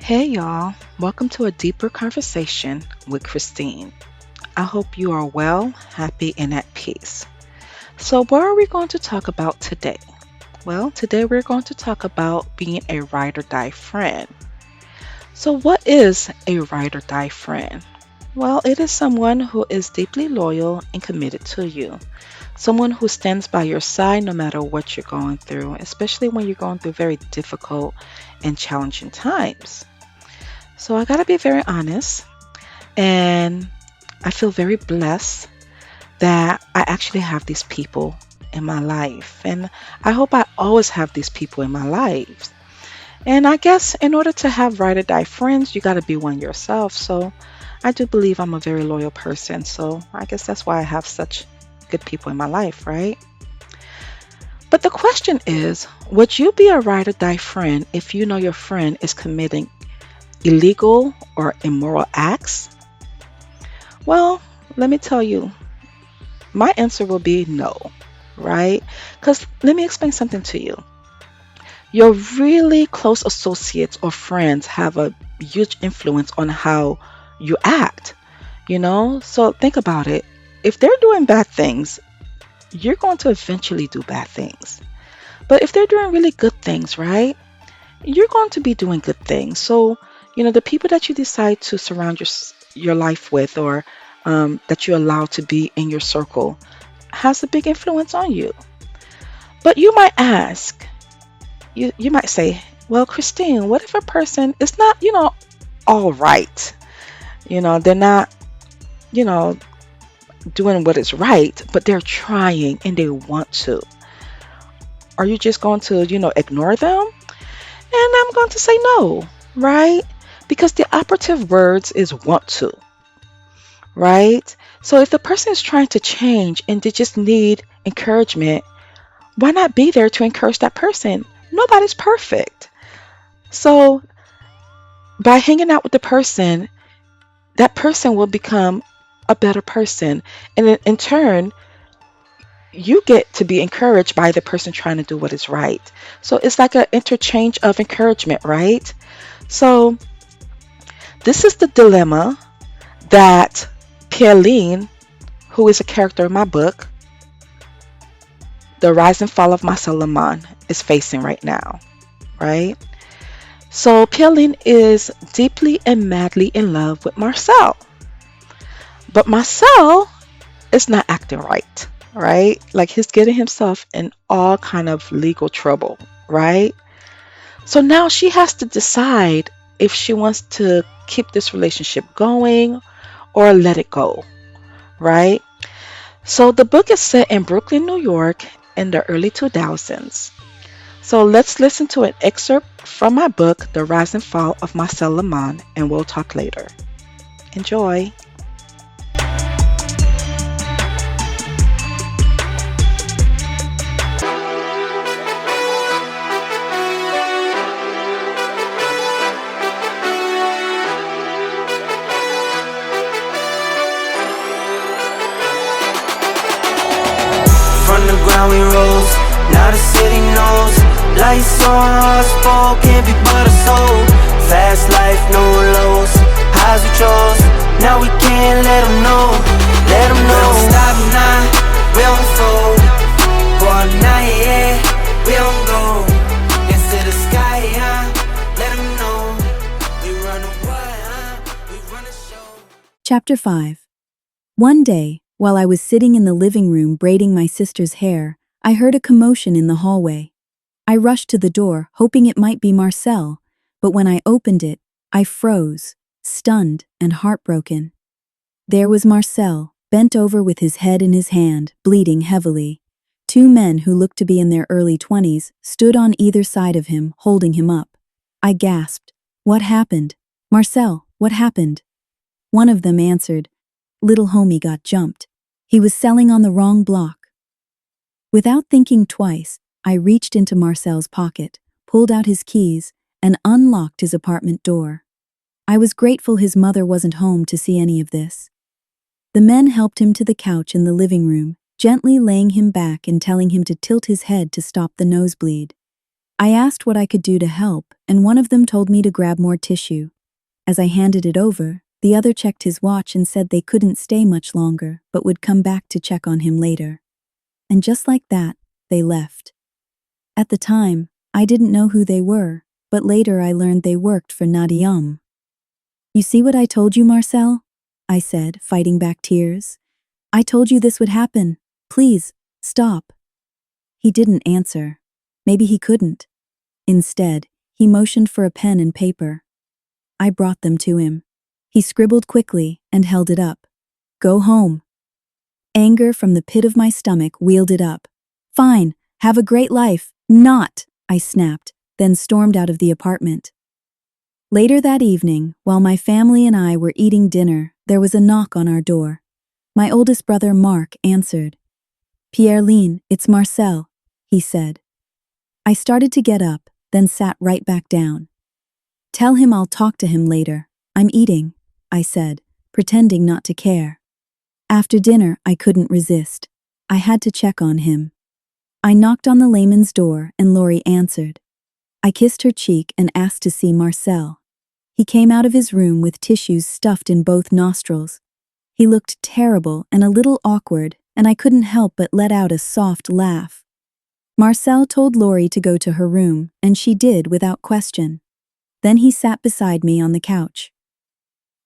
Hey y'all, welcome to a deeper conversation with Christine. I hope you are well, happy, and at peace. So, what are we going to talk about today? Well, today we're going to talk about being a ride or die friend. So, what is a ride or die friend? Well, it is someone who is deeply loyal and committed to you. Someone who stands by your side no matter what you're going through, especially when you're going through very difficult and challenging times. So I gotta be very honest, and I feel very blessed that I actually have these people in my life. And I hope I always have these people in my life. And I guess in order to have ride or die friends, you gotta be one yourself. So I do believe I'm a very loyal person. So I guess that's why I have such good people in my life, right? But the question is, would you be a ride or die friend if you know your friend is committing illegal or immoral acts? Well, let me tell you, my answer will be no, right? Because let me explain something to you. Your really close associates or friends have a huge influence on how you act, you know? So think about it. If they're doing bad things, you're going to eventually do bad things. But if they're doing really good things, right? You're going to be doing good things. So, the people that you decide to surround your life with or that you allow to be in your circle has a big influence on you. But you might ask, you might say, well, Christine, what if a person is not, all right? They're not, you know, doing what is right, but they're trying and they want to. Are you just going to, ignore them? And I'm going to say no, right? Because the operative words is want to, right? So if the person is trying to change and they just need encouragement, why not be there to encourage that person? Nobody's perfect. So by hanging out with the person, that person will become a better person. And in turn, you get to be encouraged by the person trying to do what is right. So it's like an interchange of encouragement, right? So this is the dilemma that Pierre-Liene, who is a character in my book, The Rise and Fall of Marcel Lehman, is facing right now, right? So Pierre-Liene is deeply and madly in love with Marcel. But Marcel is not acting right? Like he's getting himself in all kind of legal trouble, right? So now she has to decide if she wants to keep this relationship going or let it go, right? So the book is set in Brooklyn, New York in the early 2000s. So let's listen to an excerpt from my book, The Rise and Fall of Marcel Lehman, and we'll talk later. Enjoy. From the ground we rose, now the city knows. Lights on, hearts fall, can't be but a soul. Fast life, no lows, highs we chose. Now we can't let them know, let them know. We don't stop now, we don't fold. For all night, yeah, we don't go. Into the sky, let them know. We run the world, we run the show. Chapter 5. One day, while I was sitting in the living room braiding my sister's hair, I heard a commotion in the hallway. I rushed to the door, hoping it might be Marcel, but when I opened it, I froze, stunned and heartbroken. There was Marcel, bent over with his head in his hand, bleeding heavily. Two men who looked to be in their early 20s stood on either side of him, holding him up. I gasped, "What happened? Marcel, what happened?" One of them answered, "Little homie got jumped. He was selling on the wrong block." Without thinking twice, I reached into Marcel's pocket, pulled out his keys, and unlocked his apartment door. I was grateful his mother wasn't home to see any of this. The men helped him to the couch in the living room, gently laying him back and telling him to tilt his head to stop the nosebleed. I asked what I could do to help, and one of them told me to grab more tissue. As I handed it over, the other checked his watch and said they couldn't stay much longer, but would come back to check on him later. And just like that, they left. At the time, I didn't know who they were, but later I learned they worked for Nadium. You see what I told you, Marcel? I said, fighting back tears. I told you this would happen. Please, stop. He didn't answer. Maybe he couldn't. Instead, he motioned for a pen and paper. I brought them to him. He scribbled quickly and held it up. Go home. Anger from the pit of my stomach wheeled it up. Fine, have a great life. Not, I snapped, then stormed out of the apartment. Later that evening, while my family and I were eating dinner, there was a knock on our door. My oldest brother, Mark, answered. Pierre-Liene, it's Marcel, he said. I started to get up, then sat right back down. Tell him I'll talk to him later. I'm eating, I said, pretending not to care. After dinner, I couldn't resist. I had to check on him. I knocked on the Lehman's door and Lori answered. I kissed her cheek and asked to see Marcel. He came out of his room with tissues stuffed in both nostrils. He looked terrible and a little awkward, and I couldn't help but let out a soft laugh. Marcel told Lori to go to her room, and she did without question. Then he sat beside me on the couch.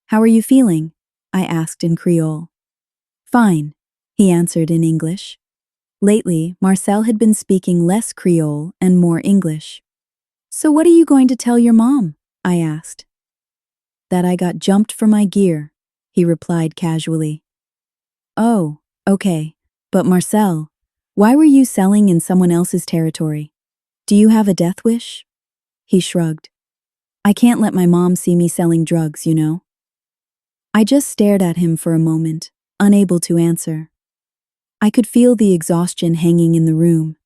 How are you feeling? I asked in Creole. Fine, he answered in English. Lately, Marcel had been speaking less Creole and more English. So what are you going to tell your mom? I asked. That I got jumped for my gear, he replied casually. Oh, okay. But Marcel, why were you selling in someone else's territory? Do you have a death wish? He shrugged. I can't let my mom see me selling drugs, you know. I just stared at him for a moment, unable to answer. I could feel the exhaustion hanging in the room.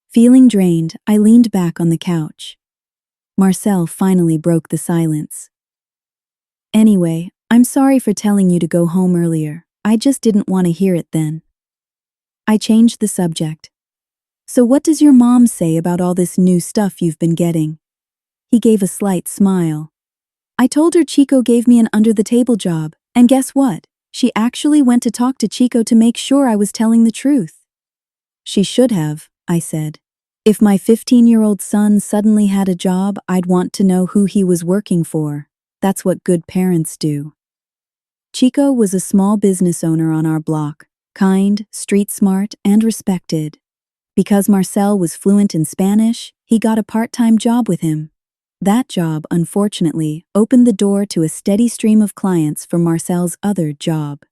Feeling drained, I leaned back on the couch. Marcel finally broke the silence. Anyway, I'm sorry for telling you to go home earlier. I just didn't want to hear it then. I changed the subject. So what does your mom say about all this new stuff you've been getting? He gave a slight smile. I told her Chico gave me an under-the-table job, and guess what? She actually went to talk to Chico to make sure I was telling the truth. She should have, I said. If my 15-year-old son suddenly had a job, I'd want to know who he was working for. That's what good parents do. Chico was a small business owner on our block, kind, street-smart, and respected. Because Marcel was fluent in Spanish, he got a part-time job with him. That job, unfortunately, opened the door to a steady stream of clients for Marcel's other job.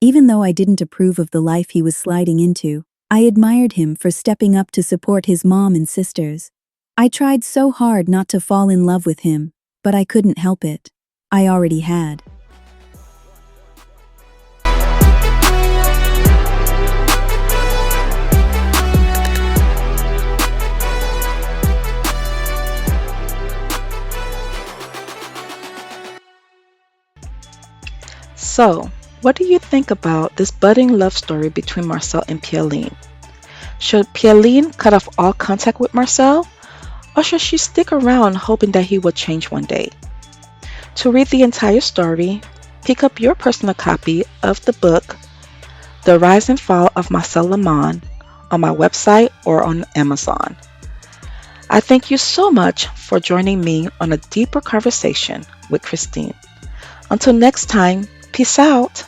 Even though I didn't approve of the life he was sliding into, I admired him for stepping up to support his mom and sisters. I tried so hard not to fall in love with him, but I couldn't help it. I already had. So, what do you think about this budding love story between Marcel and Pierre-Liene? Should Pierre-Liene cut off all contact with Marcel, or should she stick around hoping that he will change one day? To read the entire story, pick up your personal copy of the book, The Rise and Fall of Marcel Lehman, on my website or on Amazon. I thank you so much for joining me on a deeper conversation with Christine. Until next time, peace out.